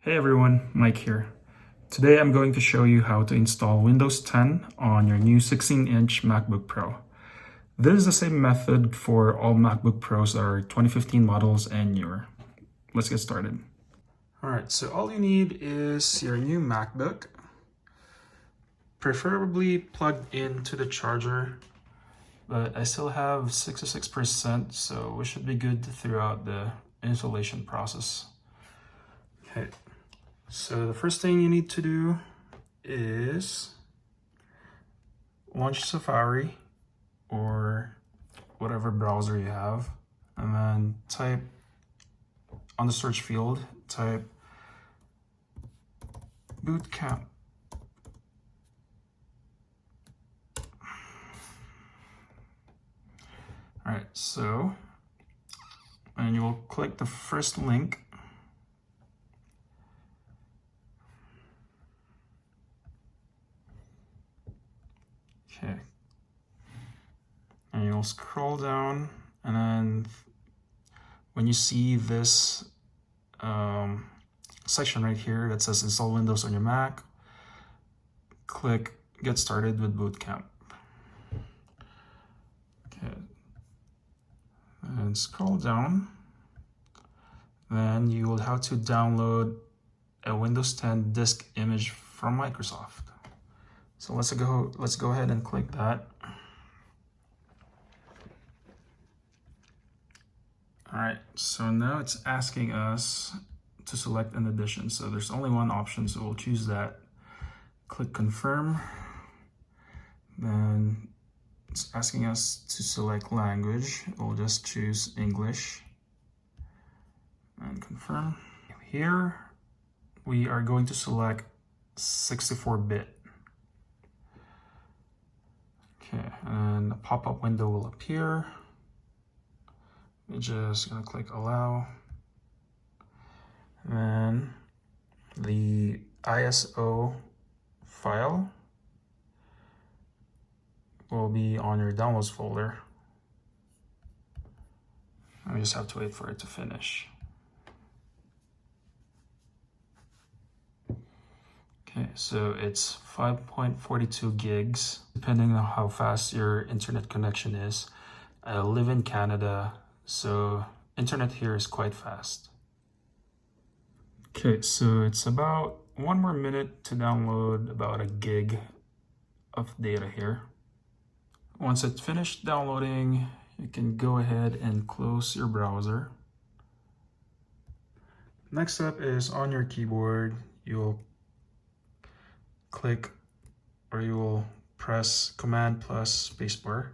Hey everyone, Mike here. Today I'm going to show you how to install Windows 10 on your new 16-inch MacBook Pro. This is the same method for all MacBook Pros that are 2015 models and newer. Let's get started. Alright, so all you need is your new MacBook, preferably plugged into the charger, but I still have 66%, so we should be good throughout the installation process. Okay. So the first thing you need to do is launch Safari or whatever browser you have, and then type on the search field, type bootcamp. All right, so, and you'll click the first link. Okay, and you'll scroll down, and then when you see this section right here that says install Windows on your Mac, click get started with bootcamp. Okay, and scroll down, then you will have to download a Windows 10 disk image from Microsoft. So let's go ahead and click that. All right, so now it's asking us to select an edition. So there's only one option, so we'll choose that. Click confirm. Then it's asking us to select language. We'll just choose English and confirm. Here we are going to select 64-bit. Okay, and a pop-up window will appear. We're just gonna click allow. Then the ISO file will be on your downloads folder. I just have to wait for it to finish. Okay, so it's 5.42 gigs, depending on how fast your internet connection is. I live in Canada, so internet here is quite fast. Okay, so it's about 1 more minute to download about a gig of data here. Once it's finished downloading, you can go ahead and close your browser. Next up is on your keyboard, you'll click or you will press Command plus spacebar,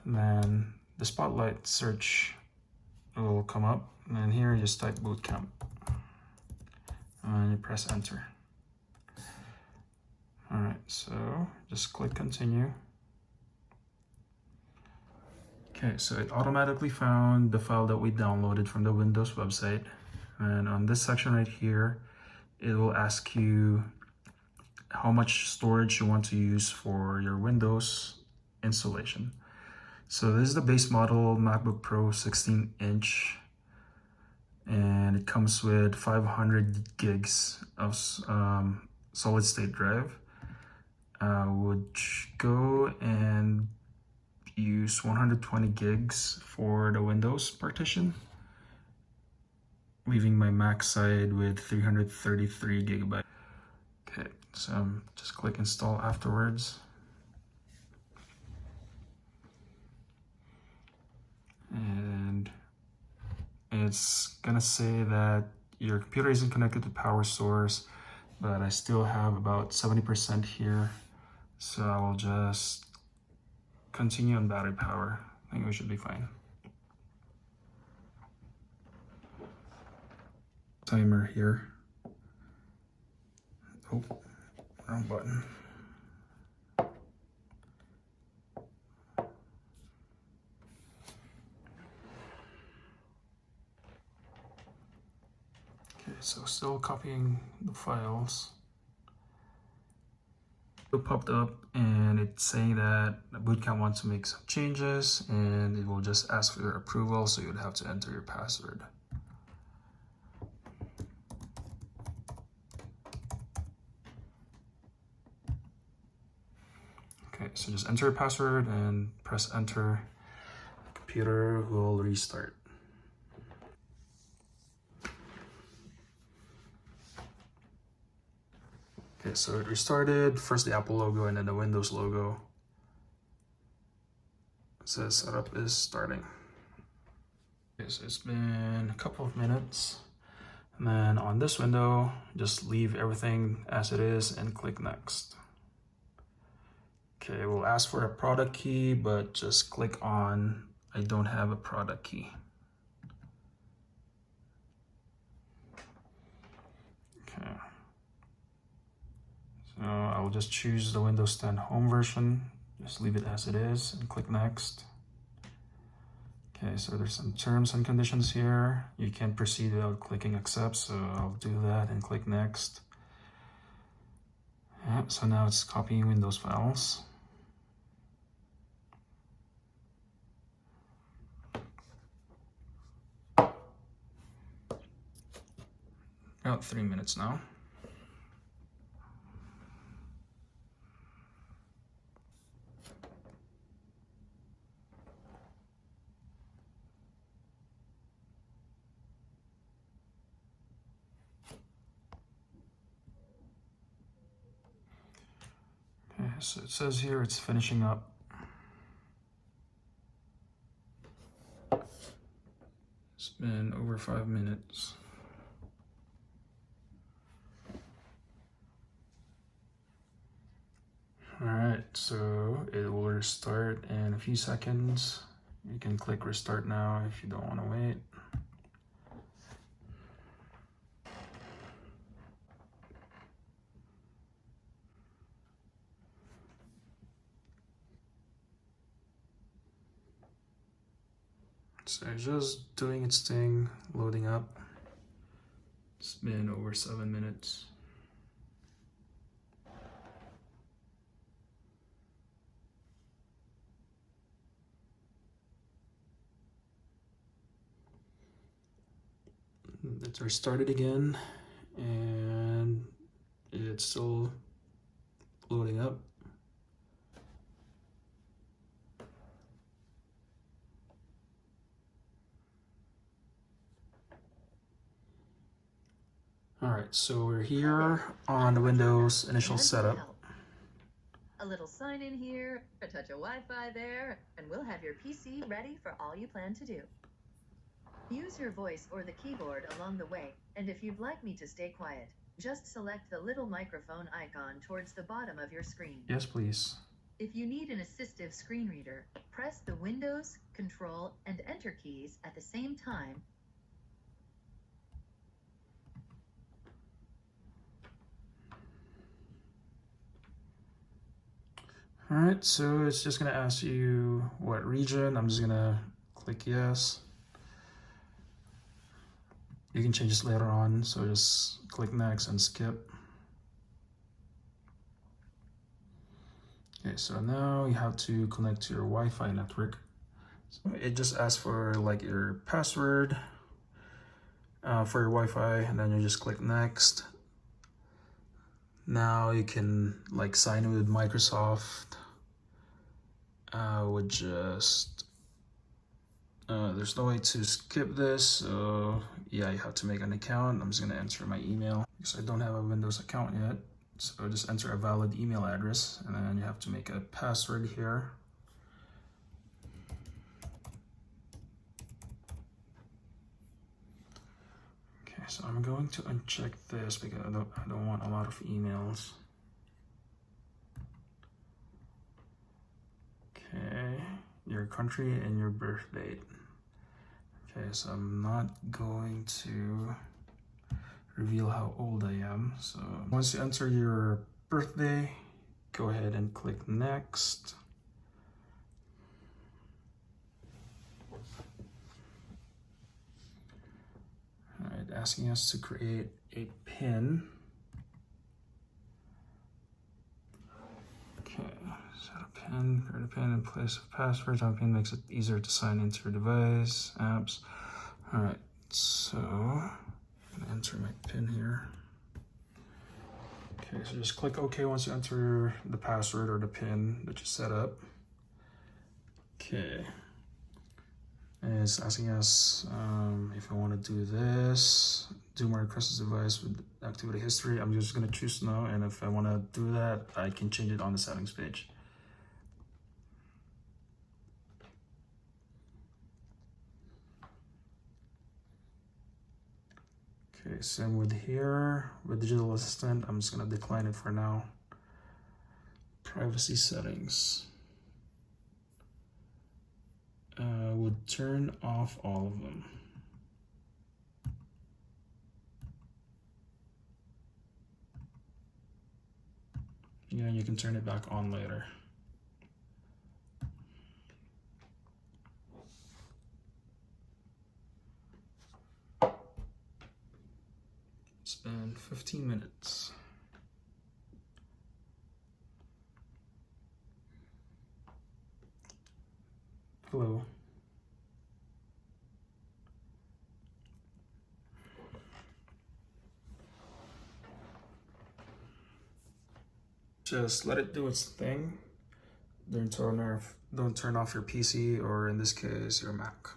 and then the Spotlight search will come up, and then here you just type bootcamp and you press enter. All right, so just click continue. Okay, so it automatically found the file that we downloaded from the Windows website, and on this section right here it will ask you how much storage you want to use for your Windows installation. So this is the base model MacBook Pro 16-inch, and it comes with 500 gigs of solid state drive. I would go and use 120 gigs for the Windows partition, leaving my Mac side with 333 gigabytes. Okay, so just click install afterwards. And it's gonna say that your computer isn't connected to power source, but I still have about 70% here. So I will just continue on battery power. I think we should be fine. Timer here. Oh, wrong button. Okay, so still copying the files. It popped up and it's saying that the bootcamp wants to make some changes, and it will just ask for your approval, so you would have to enter your password. Okay, so just enter your password and press enter. The computer will restart. Okay, so it restarted. First the Apple logo and then the Windows logo. It says setup is starting. Okay, so it's been a couple of minutes. And then on this window, just leave everything as it is and click next. Okay, we'll ask for a product key, but just click on I don't have a product key. Okay. So I'll just choose the Windows 10 home version. Just leave it as it is and click next. Okay, so there's some terms and conditions here. You can't proceed without clicking accept, so I'll do that and click next. Yeah, so now it's copying Windows files. About 3 minutes now. Okay, so it says here it's finishing up. It's been over 5 minutes. Alright, so it will restart in a few seconds. You can click restart now if you don't want to wait. So just doing its thing, loading up. It's been over 7 minutes. It's restarted again, and it's still loading up. All right, so we're here on the Windows initial setup. A little sign in here, a touch of Wi-Fi there, and we'll have your PC ready for all you plan to do. Use your voice or the keyboard along the way, and if you'd like me to stay quiet, just select the little microphone icon towards the bottom of your screen. Yes, please. If you need an assistive screen reader, press the Windows, Control, and Enter keys at the same time. All right, so it's just gonna ask you what region. I'm just gonna click yes. You can change this later on, so just click next and skip. Okay, so now you have to connect to your Wi-Fi network. So it just asks for like your password for your Wi-Fi, and then you just click next. Now you can like sign in with Microsoft. Would just there's no way to skip this, so yeah, you have to make an account. I'm just gonna enter my email because I don't have a Windows account yet. So just enter a valid email address, and then you have to make a password here. Okay, so I'm going to uncheck this because I don't want a lot of emails. Okay, your country and your birth date. Okay, so I'm not going to reveal how old I am. So once you enter your birthday, go ahead and click next. All right, asking us to create a PIN. Okay, set a PIN, create a PIN in place of password. Our PIN makes it easier to sign into your device, apps. All right, so I'm gonna enter my PIN here. Okay, so just click OK once you enter the password or the PIN that you set up. Okay. And it's asking us if I want to do this, do my requested device with activity history. I'm just going to choose no, and if I want to do that, I can change it on the settings page. Okay, same with here, with digital assistant, I'm just going to decline it for now. Privacy settings. Would turn off all of them. Yeah, you can turn it back on later. It's been 15 minutes. Hello. Just let it do its thing. Don't turn off your PC, or in this case, your Mac.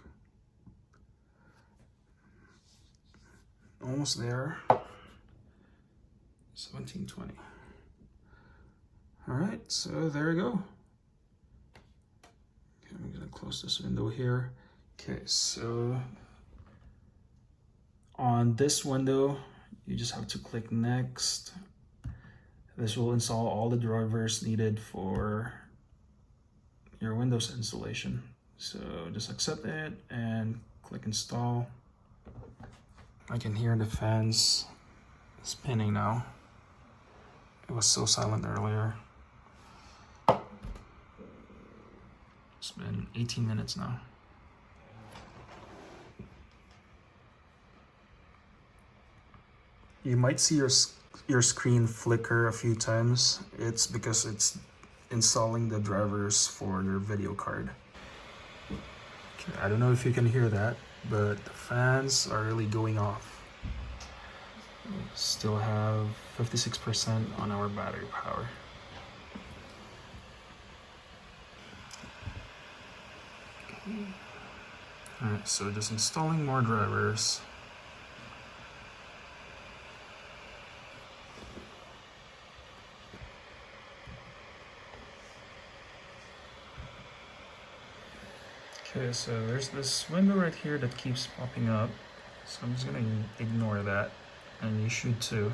Almost there. 1720. All right, so there you go. Okay, I'm gonna close this window here. Okay, so on this window, you just have to click next. This will install all the drivers needed for your Windows installation. So just accept it and click install. I can hear the fans spinning now. It was so silent earlier. It's been 18 minutes now. You might see your screen flicker a few times. It's because it's installing the drivers for your video card. Okay, I don't know if you can hear that, but the fans are really going off. We still have 56% on our battery power. Alright, so just installing more drivers. Okay, so there's this window right here that keeps popping up, so I'm just gonna ignore that, and you should too.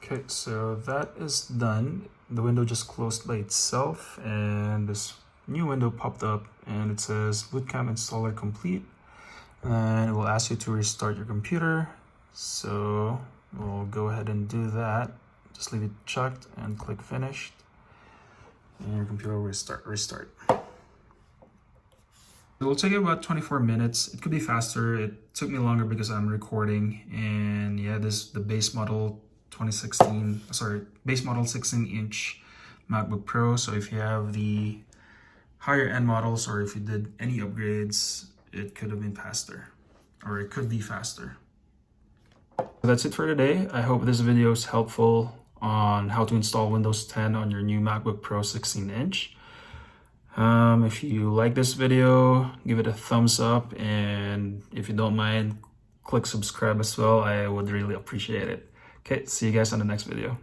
Okay, so that is done. The window just closed by itself, and this new window popped up, and it says Bootcamp installer complete, and it will ask you to restart your computer. So we'll go ahead and do that. Just leave it checked and click finished, and your computer will restart. It will take about 24 minutes. It could be faster. It took me longer because I'm recording, and yeah, this is the base model 16-inch MacBook Pro. So if you have the higher end models, or if you did any upgrades, it could have been faster, or it could be faster. That's it for today. I hope this video is helpful on how to install Windows 10 on your new MacBook Pro 16-inch. If you like this video, give it a thumbs up, and if you don't mind, click subscribe as well. I would really appreciate it. Okay, see you guys on the next video.